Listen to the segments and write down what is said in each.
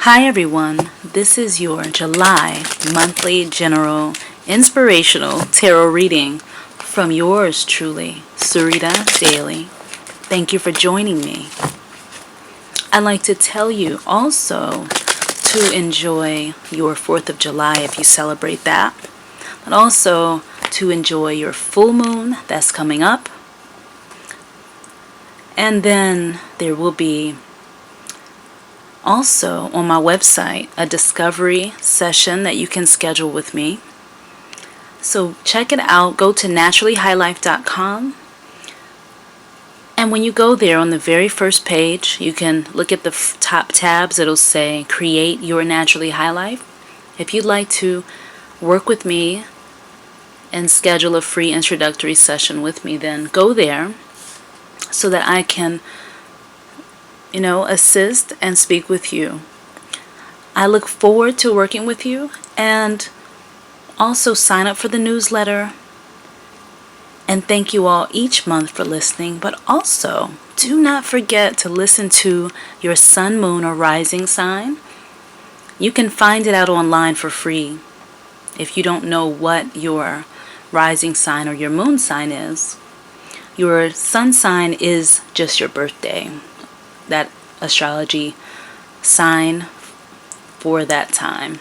Hi everyone, this is your July monthly general inspirational tarot reading from yours truly, Sarita Daily. Thank you for joining me. I'd like to tell you also to enjoy your 4th of July if you celebrate that, and also to enjoy your full moon that's coming up. And then there will be also on my website a discovery session that you can schedule with me. So check it out. Go to naturallyhighlife.com. And when you go there, on the very first page, you can look at the top tabs. It'll say Create Your Naturally High Life. If you'd like to work with me and schedule a free introductory session with me, then go there so that I can assist and speak with you. I look forward to working with you, and also sign up for the newsletter. And thank you all each month for listening, but also do not forget to listen to your sun, moon, or rising sign. You can find it out online for free if you don't know what your rising sign or your moon sign is. Your sun sign is just your birthday, that astrology sign for that time.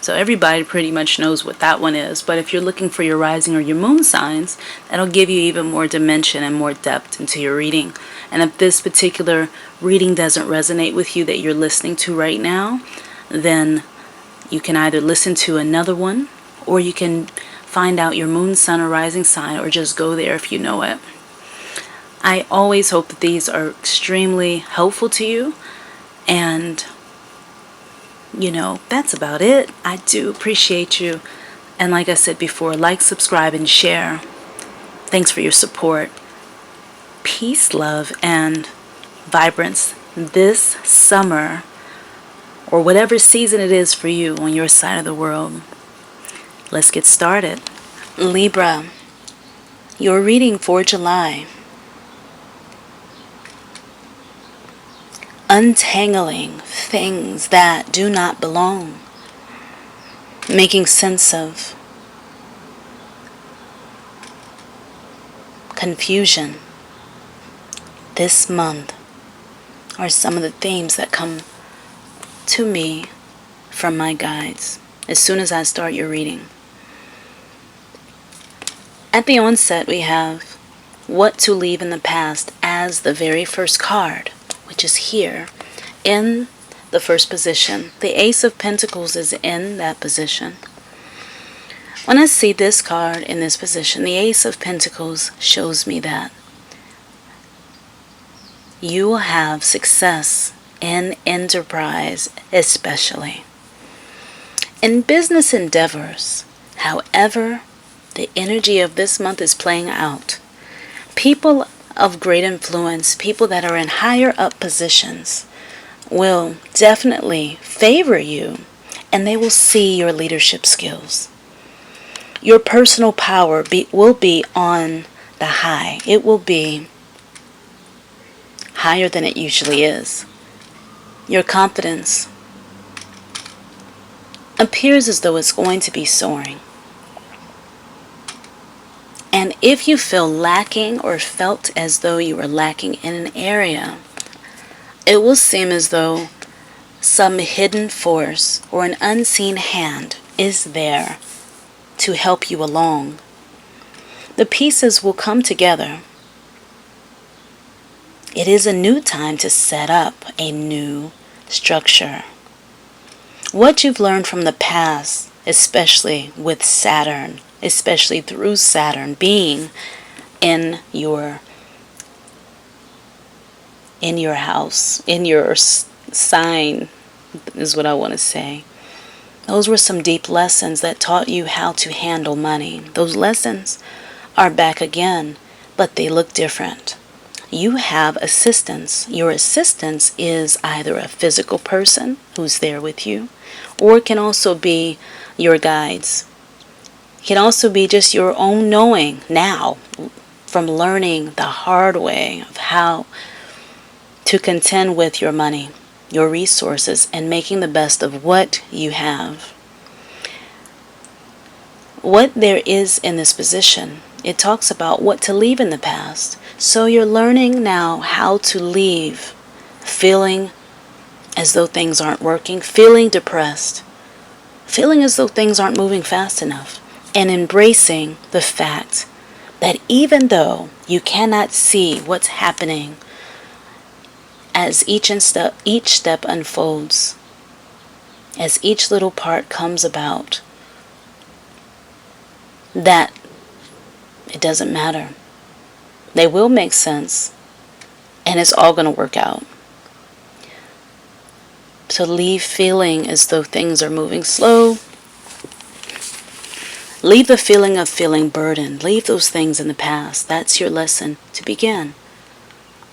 So everybody pretty much knows what that one is. But if you're looking for your rising or your moon signs, that'll give you even more dimension and more depth into your reading. And if this particular reading doesn't resonate with you that you're listening to right now, then you can either listen to another one, or you can find out your moon, sun, or rising sign, or just go there if you know it. I always hope that these are extremely helpful to you, and that's about it. I do appreciate you, and like I said before, like, subscribe, and share. Thanks for your support. Peace, love, and vibrance this summer, or whatever season it is for you on your side of the world. Let's get started. Libra, your reading for July. Untangling things that do not belong. Making sense of confusion. This month are some of the themes that come to me from my guides as soon as I start your reading. At the onset, we have What to Leave in the Past as the very first card, which is here in the first position. The Ace of Pentacles is in that position. When I see this card in this position, the Ace of Pentacles shows me that you will have success in enterprise, especially in business endeavors. However, the energy of this month is playing out. People of great influence, people that are in higher up positions, will definitely favor you, and they will see your leadership skills. Your personal power will be on the high. It will be higher than it usually is. Your confidence appears as though it's going to be soaring. And if you feel lacking or felt as though you were lacking in an area, it will seem as though some hidden force or an unseen hand is there to help you along. The pieces will come together. It is a new time to set up a new structure. What you've learned from the past, especially with Saturn, especially through Saturn being in your house, in your sign, is what I want to say. Those were some deep lessons that taught you how to handle money. Those lessons are back again, but they look different. You have assistance. Your assistance is either a physical person who's there with you, or it can also be your guides. It can also be just your own knowing now from learning the hard way of how to contend with your money. your resources and making the best of what you have. What there is in this position, it talks about what to leave in the past. So you're learning now how to leave feeling as though things aren't working, feeling depressed, feeling as though things aren't moving fast enough, and embracing the fact that even though you cannot see what's happening as each step unfolds, as each little part comes about, that it doesn't matter. They will make sense, and it's all going to work out. So leave feeling as though things are moving slow. Leave the feeling of feeling burdened. Leave those things in the past. That's your lesson to begin.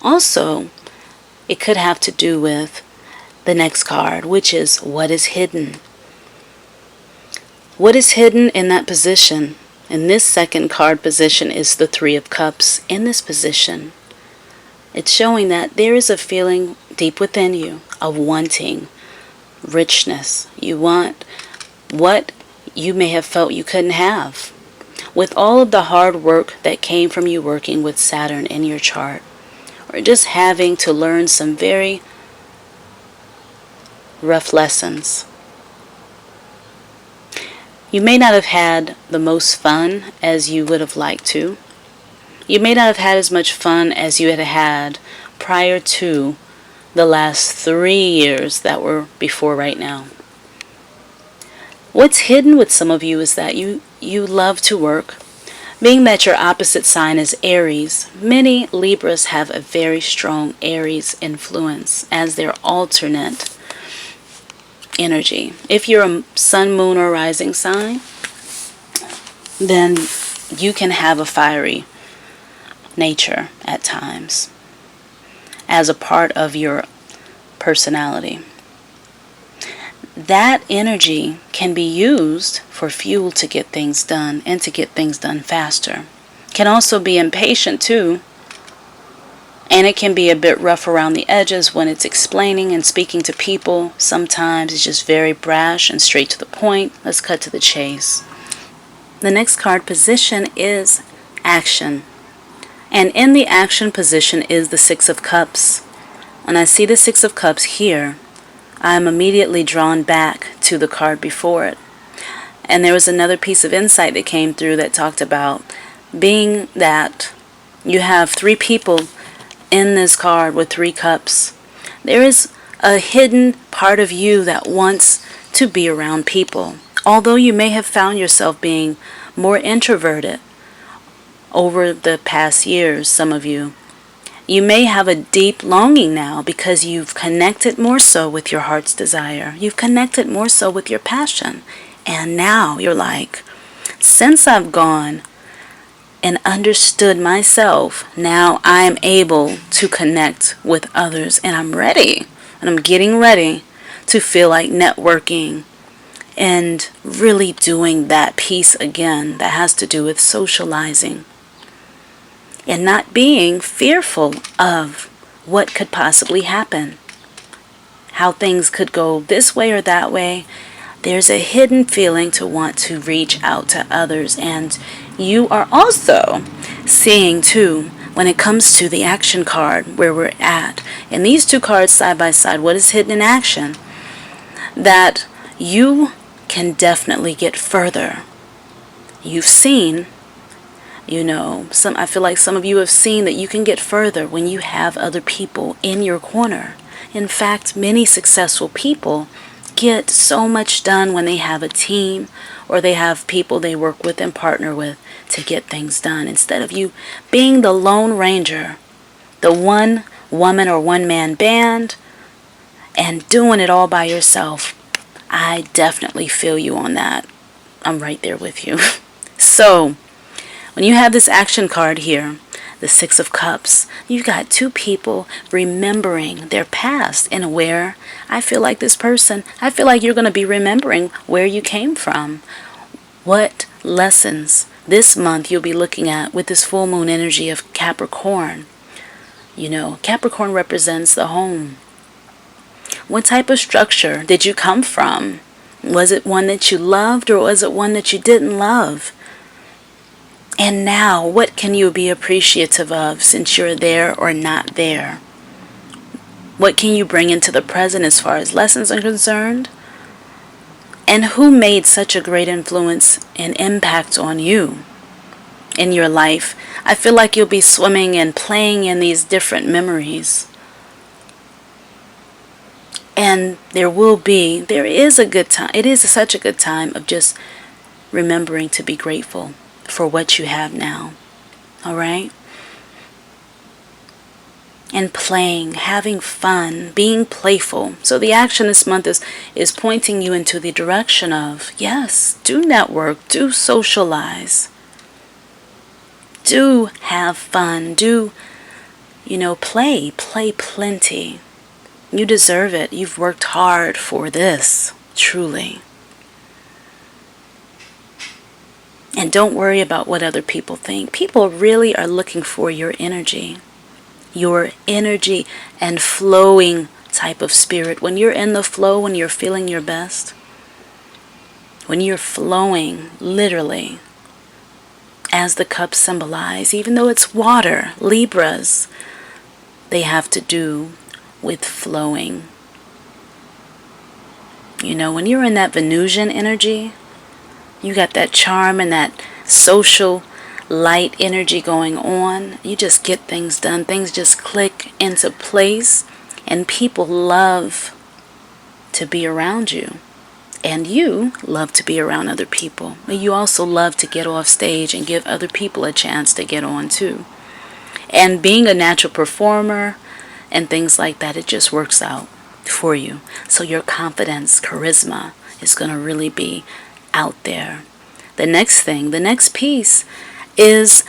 Also, it could have to do with the next card, which is what is hidden. What is hidden in that position? In this second card position is the Three of Cups. In this position, it's showing that there is a feeling deep within you of wanting richness. You want what you may have felt you couldn't have. With all of the hard work that came from you working with Saturn in your chart, or just having to learn some very rough lessons. You may not have had the most fun as you would have liked to. You may not have had as much fun as you had had prior to the last 3 years that were before right now. What's hidden with some of you is that you love to work. Being that your opposite sign is Aries, many Libras have a very strong Aries influence as their alternate energy. If you're a sun, moon, or rising sign, then you can have a fiery nature at times as a part of your personality. That energy can be used for fuel to get things done and to get things done faster. Can also be impatient too, and it can be a bit rough around the edges when it's explaining and speaking to people. Sometimes it's just very brash and straight to the point. Let's cut to the chase. The next card position is action. And in the action position is the Six of Cups. When I see the Six of Cups here, I am immediately drawn back to the card before it. And there was another piece of insight that came through that talked about being that you have 3 people in this card with 3 cups. There is a hidden part of you that wants to be around people. Although you may have found yourself being more introverted over the past years, some of you, you may have a deep longing now because you've connected more so with your heart's desire. You've connected more so with your passion. And now you're like, since I've gone and understood myself, now I'm able to connect with others, and I'm ready. And I'm getting ready to feel like networking and really doing that piece again that has to do with socializing. And not being fearful of what could possibly happen. How things could go this way or that way. There's a hidden feeling to want to reach out to others. And you are also seeing too, when it comes to the action card where we're at. And these 2 cards side by side, what is hidden in action? That you can definitely get further. You've seen, I feel like some of you have seen that you can get further when you have other people in your corner. In fact, many successful people get so much done when they have a team or they have people they work with and partner with to get things done. Instead of you being the lone ranger, the one woman or one man band, and doing it all by yourself. I definitely feel you on that. I'm right there with you. So, when you have this action card here, the Six of Cups, you've got 2 people remembering their past and where I feel like this person, I feel like you're going to be remembering where you came from. What lessons this month you'll be looking at with this full moon energy of Capricorn. Capricorn represents the home. What type of structure did you come from? Was it one that you loved, or was it one that you didn't love? And now, what can you be appreciative of since you're there or not there? What can you bring into the present as far as lessons are concerned? And who made such a great influence and impact on you in your life? I feel like you'll be swimming and playing in these different memories. And there is a good time. It is such a good time of just remembering to be grateful for what you have now. All right? And playing, having fun, being playful. So the action this month is pointing you into the direction of, yes, do network, do socialize, do have fun, do, play plenty. You deserve it. You've worked hard for this, truly. And don't worry about what other people think. People really are looking for your energy and flowing type of spirit. When you're in the flow, when you're feeling your best, when you're flowing, literally, as the cups symbolize, even though it's water, Libras, they have to do with flowing. When you're in that Venusian energy, you got that charm and that social light energy going on. You just get things done. Things just click into place, and people love to be around you. And you love to be around other people. But you also love to get off stage and give other people a chance to get on too. And being a natural performer and things like that, it just works out for you. So your confidence, charisma is going to really be out there. The next piece is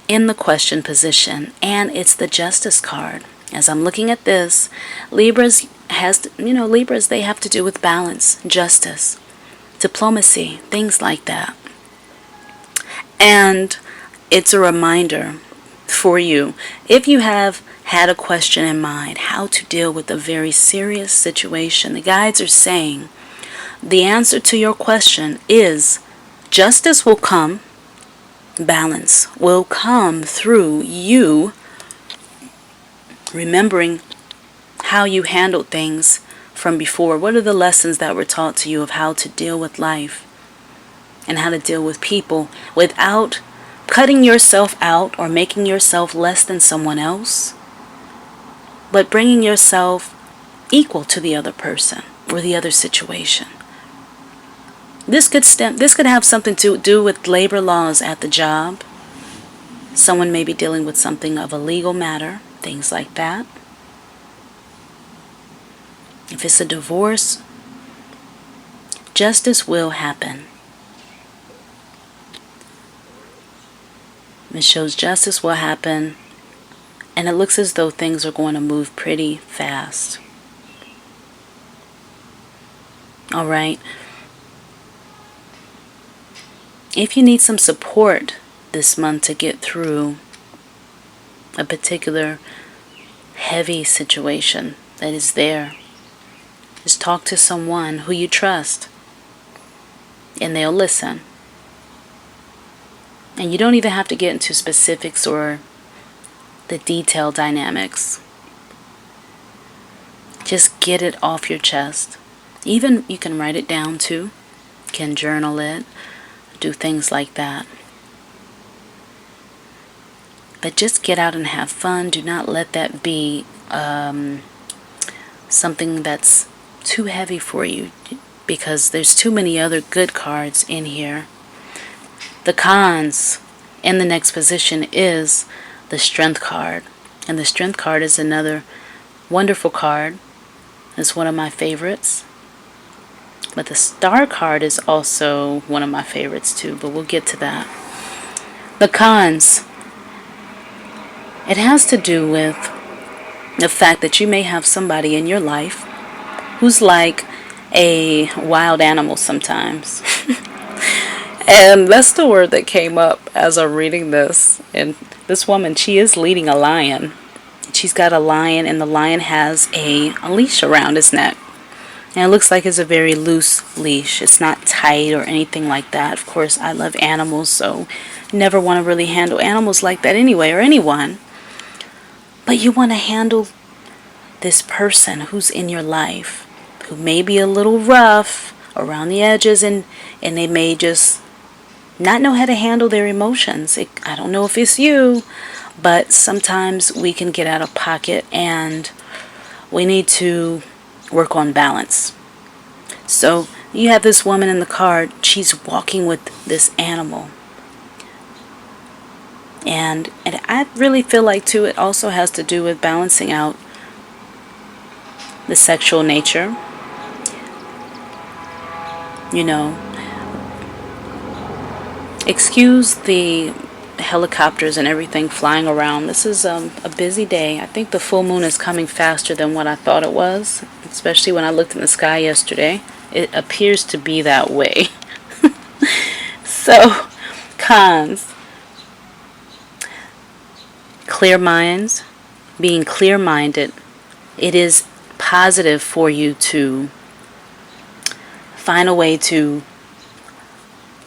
in the question position, and it's the Justice card. As I'm looking at this, Libras, they have to do with balance, justice, diplomacy, things like that. And it's a reminder for you, if you have had a question in mind, how to deal with a very serious situation. The guides are saying the answer to your question is justice will come, balance will come through you remembering how you handled things from before. What are the lessons that were taught to you of how to deal with life and how to deal with people without cutting yourself out or making yourself less than someone else, but bringing yourself equal to the other person or the other situation. This could have something to do with labor laws at the job. Someone may be dealing with something of a legal matter, things like that. If it's a divorce, justice will happen. It shows justice will happen, and it looks as though things are going to move pretty fast. All right. If you need some support this month to get through a particular heavy situation that is there, just talk to someone who you trust, and they'll listen. And you don't even have to get into specifics or the detailed dynamics. Just get it off your chest. Even you can write it down too. You can journal it. Do things like that. But just get out and have fun. Do not let that be something that's too heavy for you, because there's too many other good cards in here. The cons in the next position is the Strength card. And the Strength card is another wonderful card. It's one of my favorites. But the Star card is also one of my favorites too, but we'll get to that. The cons. It has to do with the fact that you may have somebody in your life who's like a wild animal sometimes. And that's the word that came up as I'm reading this. And this woman, she is leading a lion. she's got a lion, and the lion has a leash around his neck. And it looks like it's a very loose leash. It's not tight or anything like that. Of course, I love animals, so never want to really handle animals like that anyway, or anyone. But you want to handle this person who's in your life, who may be a little rough around the edges, and they may just not know how to handle their emotions. I don't know if it's you, but sometimes we can get out of pocket, and we need to work on balance. So you have this woman in the card. She's walking with this animal. And I really feel like, too, it also has to do with balancing out the sexual nature. You know, excuse the helicopters and everything flying around. This is a busy day. I think the full moon is coming faster than what I thought it was, especially when I looked in the sky yesterday. It appears to be that way. So, cons. Clear minds. Being clear-minded. It is positive for you to find a way to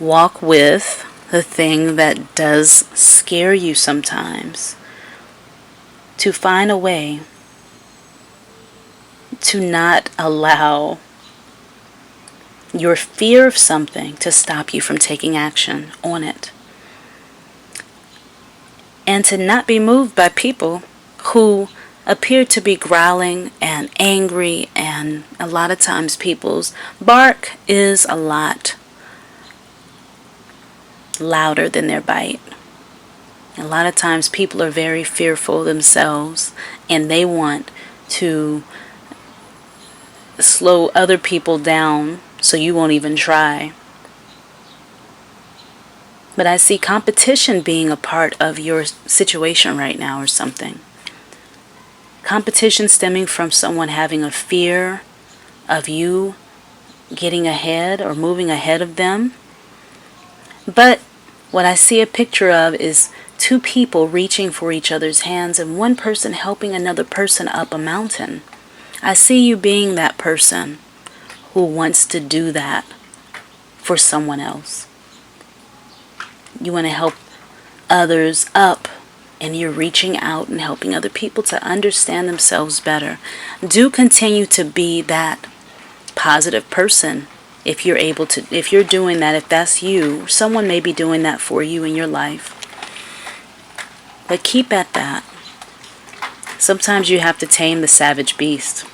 walk with the thing that does scare you sometimes. To find a way to not allow your fear of something to stop you from taking action on it. And to not be moved by people who appear to be growling and angry, and a lot of times people's bark is a lot louder than their bite. A lot of times people are very fearful themselves, and they want to slow other people down so you won't even try. But I see competition being a part of your situation right now or something. Competition stemming from someone having a fear of you getting ahead or moving ahead of them. But what I see a picture of is two people reaching for each other's hands and one person helping another person up a mountain. I see you being that person who wants to do that for someone else. You want to help others up, and you're reaching out and helping other people to understand themselves better. Do continue to be that positive person if you're able to, if you're doing that, if that's you. Someone may be doing that for you in your life. But keep at that. Sometimes you have to tame the savage beast.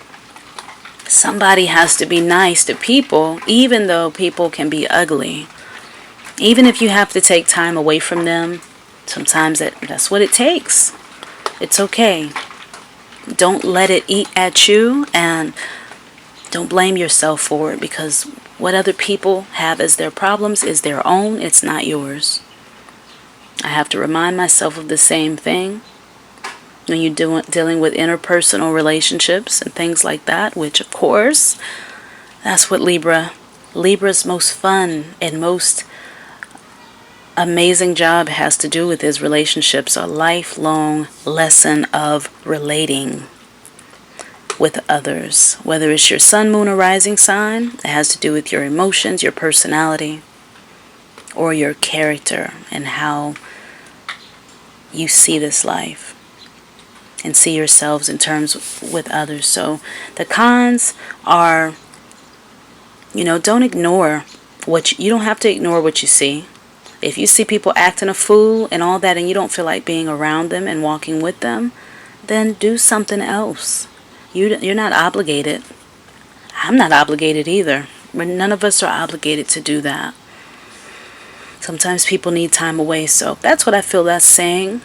Somebody has to be nice to people, even though people can be ugly. Even if you have to take time away from them, sometimes that's what it takes. It's okay. Don't let it eat at you, and don't blame yourself for it, because what other people have as their problems is their own. It's not yours. I have to remind myself of the same thing when you're dealing with interpersonal relationships and things like that, which of course, that's what Libra's most fun and most amazing job has to do with his relationships. A lifelong lesson of relating with others. Whether it's your sun, moon, or rising sign, it has to do with your emotions, your personality, or your character and how you see this life and see yourselves in terms with others. So the cons are, don't ignore you don't have to ignore what you see. If you see people acting a fool and all that, and you don't feel like being around them and walking with them, then do something else. You're not obligated. I'm not obligated either. None of us are obligated to do that. Sometimes people need time away, so that's what I feel that's saying.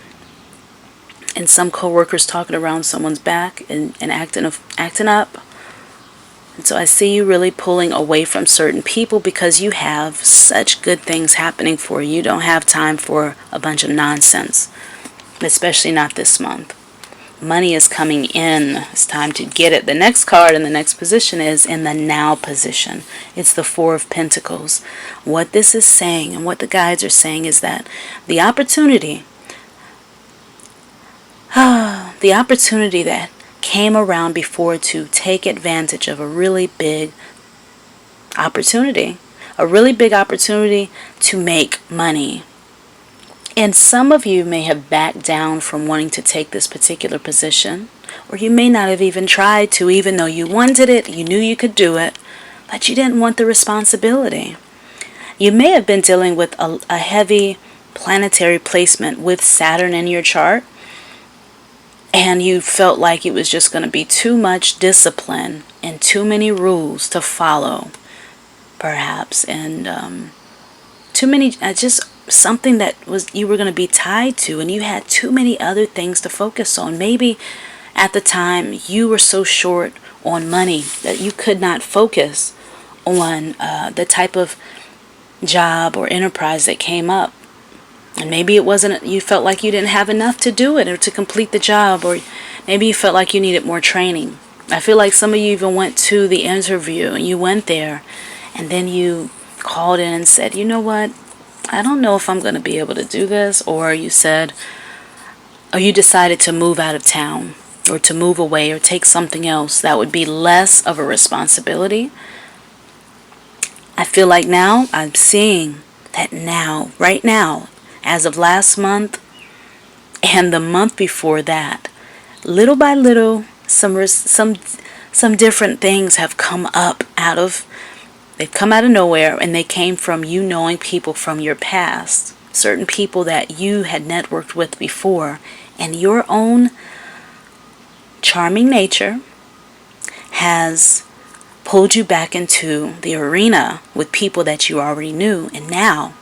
And some coworkers talking around someone's back and acting up. And so I see you really pulling away from certain people because you have such good things happening for you. You don't have time for a bunch of nonsense, especially not this month. Money is coming in. It's time to get it. The next card in the next position is in the now position. It's the Four of Pentacles. What this is saying and what the guides are saying is that the opportunity the opportunity that came around before to take advantage of a really big opportunity. A really big opportunity to make money. And some of you may have backed down from wanting to take this particular position, or you may not have even tried to, even though you wanted it, you knew you could do it, but you didn't want the responsibility. You may have been dealing with a heavy planetary placement with Saturn in your chart, and you felt like it was just going to be too much discipline and too many rules to follow, perhaps, and too many, just something that was you were going to be tied to, and you had too many other things to focus on. Maybe at the time you were so short on money that you could not focus on the type of job or enterprise that came up. And maybe it wasn't, you felt like you didn't have enough to do it or to complete the job, or maybe you felt like you needed more training. I feel like some of you even went to the interview and you went there and then you called in and said, you know what, I don't know if I'm going to be able to do this. Or you said, or you decided to move out of town or to move away or take something else that would be less of a responsibility. I feel like now I'm seeing that now, right now, as of last month and the month before that, little by little, some different things have come up they've come out of nowhere, and they came from you knowing people from your past, certain people that you had networked with before, and your own charming nature has pulled you back into the arena with people that you already knew, and now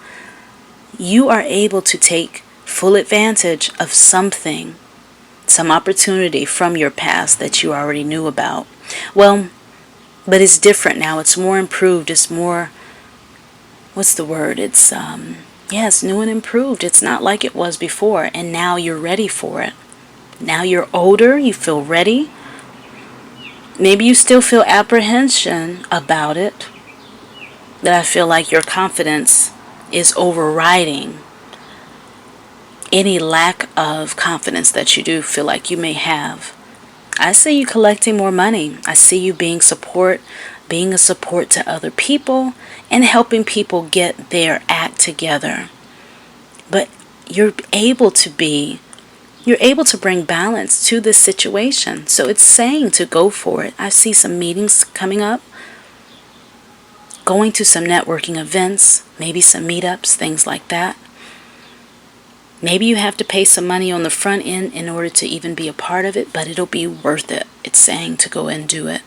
you are able to take full advantage of something, some opportunity from your past that you already knew about. Well, but it's different now. It's more improved. It's more, what's the word? It's, it's new and improved. It's not like it was before, and now you're ready for it. Now you're older, you feel ready. Maybe you still feel apprehension about it, but I feel like your confidence is overriding any lack of confidence that you do feel like you may have. I see you collecting more money. I see you being a support to other people and helping people get their act together. But you're able to bring balance to this situation. So it's saying to go for it. I see some meetings coming up, going to some networking events, maybe some meetups, things like that. Maybe you have to pay some money on the front end in order to even be a part of it, but it'll be worth it. It's saying to go and do it.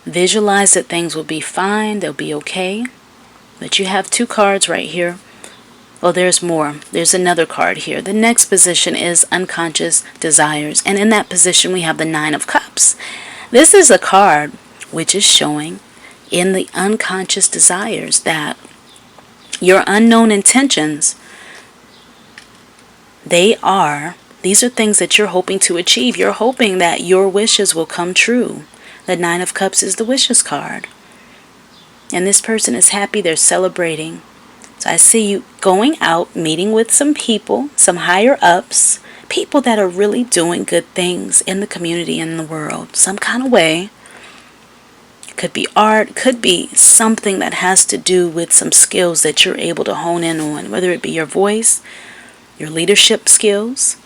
Visualize that things will be fine, they'll be okay. But you have 2 cards right here. Well, there's more. There's another card here. The next position is unconscious desires. And in that position, we have the 9 of Cups. This is a card which is showing in the unconscious desires that your unknown intentions, these are things that you're hoping to achieve. You're hoping that your wishes will come true. The 9 of Cups is the wishes card. And this person is happy, they're celebrating. So I see you going out, meeting with some people, some higher ups, people that are really doing good things in the community and in the world, some kind of way. Could be art, could be something that has to do with some skills that you're able to hone in on, whether it be your voice, your leadership skills,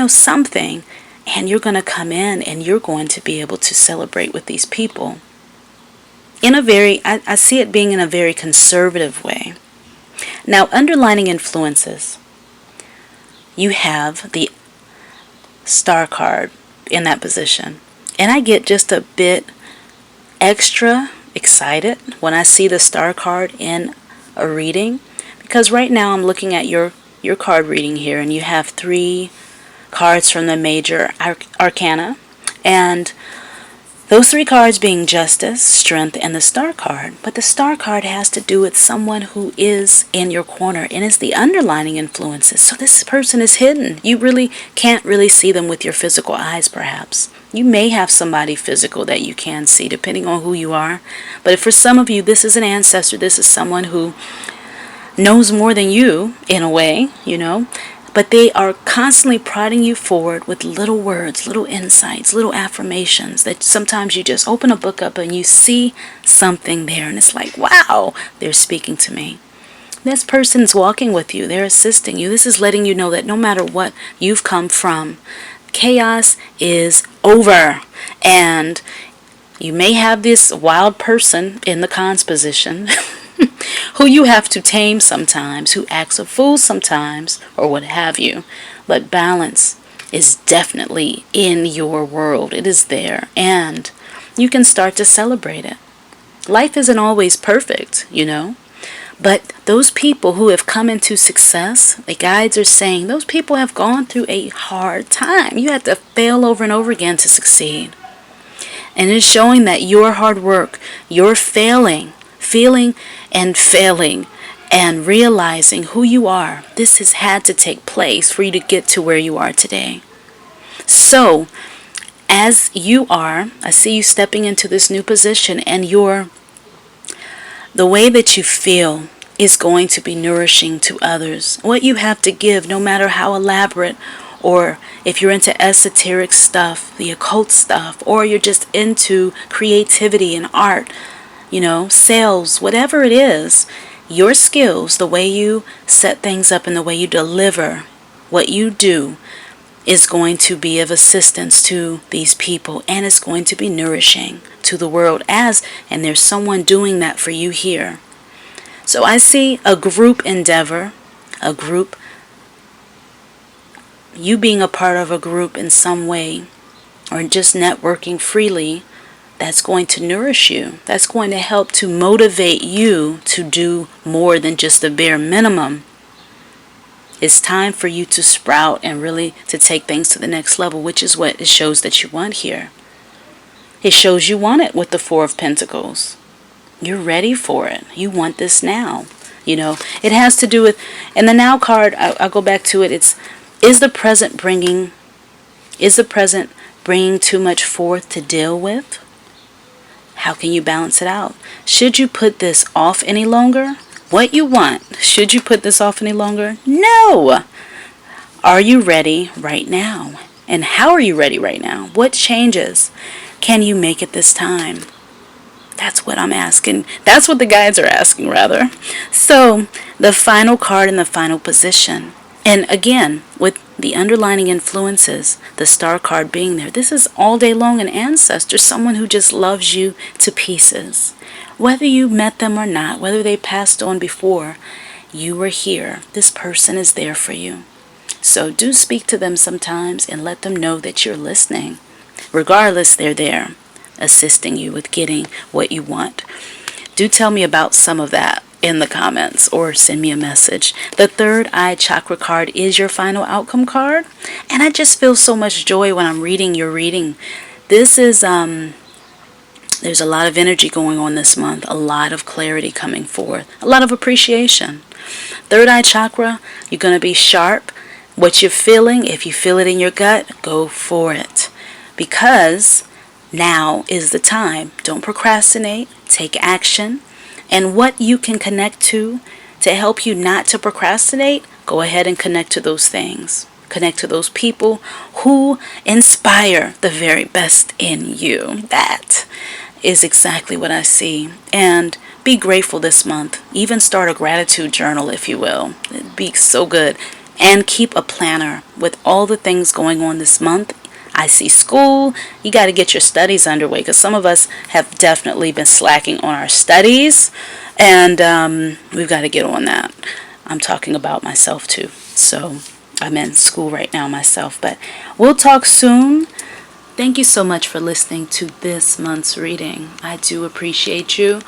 something. And you're going to come in and you're going to be able to celebrate with these people. I see it being in a very conservative way. Now, underlining influences, you have the Star card in that position. And I get just a bit extra excited when I see the Star card in a reading, because right now I'm looking at your card reading here, and you have 3 cards from the major arcana, and those 3 cards being Justice, Strength, and the Star card. But the Star card has to do with someone who is in your corner, and it's the underlining influences. So this person is hidden. You really can't really see them with your physical eyes, perhaps. You may have somebody physical that you can see, depending on who you are. But for some of you, this is an ancestor. This is someone who knows more than you in a way, you know, but they are constantly prodding you forward with little words, little insights, little affirmations that sometimes you just open a book up and you see something there and it's like, wow, they're speaking to me. This person's walking with you. They're assisting you. This is letting you know that no matter what you've come from, chaos is over. And you may have this wild person in the cons position who you have to tame sometimes, who acts a fool sometimes, or what have you. But balance is definitely in your world. It is there. And you can start to celebrate it. Life isn't always perfect, you know. But those people who have come into success, the guides are saying, those people have gone through a hard time. You had to fail over and over again to succeed. And it's showing that your hard work, your feeling and failing, and realizing who you are, this has had to take place for you to get to where you are today. So, as you are, I see you stepping into this new position, and the way that you feel is going to be nourishing to others. What you have to give, no matter how elaborate, or if you're into esoteric stuff, the occult stuff, or you're just into creativity and art, you know, sales, whatever it is, your skills, the way you set things up and the way you deliver what you do is going to be of assistance to these people, and it's going to be nourishing to the world and there's someone doing that for you here. So I see a group endeavor, you being a part of a group in some way, or just networking freely, that's going to nourish you. That's going to help to motivate you to do more than just the bare minimum. It's time for you to sprout and really to take things to the next level, which is what it shows that you want here. It shows you want it with the Four of Pentacles. You're ready for it. You want this now. You know, it has to do with, and the Now card, I'll go back to it. Is the present bringing too much forth to deal with? How can you balance it out? Should you put this off any longer? What you want, should you put this off any longer? No! Are you ready right now? And how are you ready right now? What changes can you make at this time? That's what I'm asking. That's what the guides are asking, rather. So, the final card in the final position. And again, with the underlining influences, the star card being there, this is all day long an ancestor, someone who just loves you to pieces. Whether you met them or not, whether they passed on before, you were here. This person is there for you. So do speak to them sometimes and let them know that you're listening. Regardless, they're there, assisting you with getting what you want. Do tell me about some of that in the comments or send me a message. The third eye chakra card is your final outcome card. And I just feel so much joy when I'm reading your reading. This is, there's a lot of energy going on this month. A lot of clarity coming forth. A lot of appreciation. Third eye chakra, you're going to be sharp. What you're feeling, if you feel it in your gut, go for it. Because now is the time. Don't procrastinate. Take action. And what you can connect to help you not to procrastinate, go ahead and connect to those things. Connect to those people who inspire the very best in you. That is exactly what I see. And be grateful this month. Even start a gratitude journal, if you will. It'd be so good. And keep a planner with all the things going on this month. I see school. You got to get your studies underway, because some of us have definitely been slacking on our studies, and we've got to get on that. I'm talking about myself too. So I'm in school right now myself, but we'll talk soon. Thank you so much for listening to this month's reading. I do appreciate you.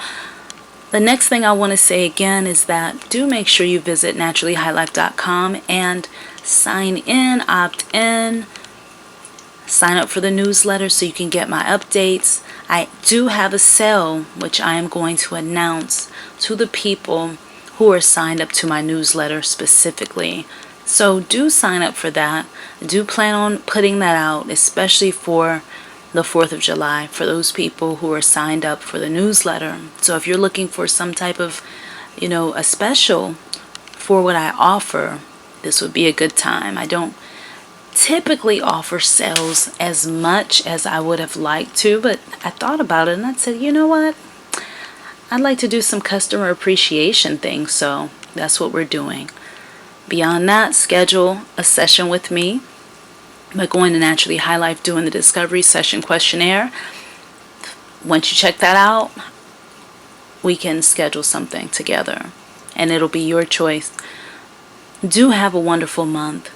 The next thing I want to say again is that do make sure you visit naturallyhighlife.com and sign in, opt in. Sign up for the newsletter so you can get my updates. I do have a sale which I am going to announce to the people who are signed up to my newsletter specifically. So do sign up for that. Do plan on putting that out, especially for the 4th of July, for those people who are signed up for the newsletter. So if you're looking for some type of, a special, for what I offer, this would be a good time. I don't typically offer sales as much as I would have liked to, but I thought about it and I said, you know what? I'd like to do some customer appreciation things, so that's what we're doing. Beyond that, schedule a session with me by going to Naturally High Life, doing the Discovery Session questionnaire. Once you check that out, we can schedule something together, and it'll be your choice. Do have a wonderful month.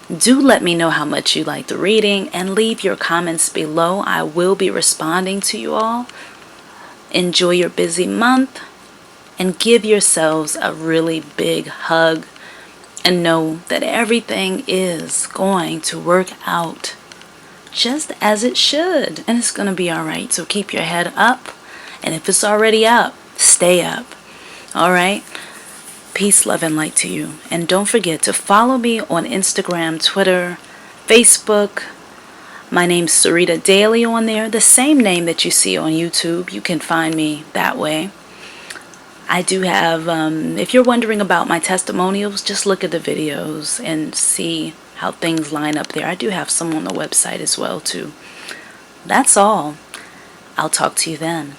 Do let me know how much you like the reading and leave your comments below. I will be responding to you all. Enjoy your busy month and give yourselves a really big hug and know that everything is going to work out just as it should, and it's going to be all right. So keep your head up, and if it's already up, stay up. All right? Peace, love, and light to you. And don't forget to follow me on Instagram, Twitter, Facebook. My name's Sarita Daily on there. The same name that you see on YouTube. You can find me that way. I do have, if you're wondering about my testimonials, just look at the videos and see how things line up there. I do have some on the website as well, too. That's all. I'll talk to you then.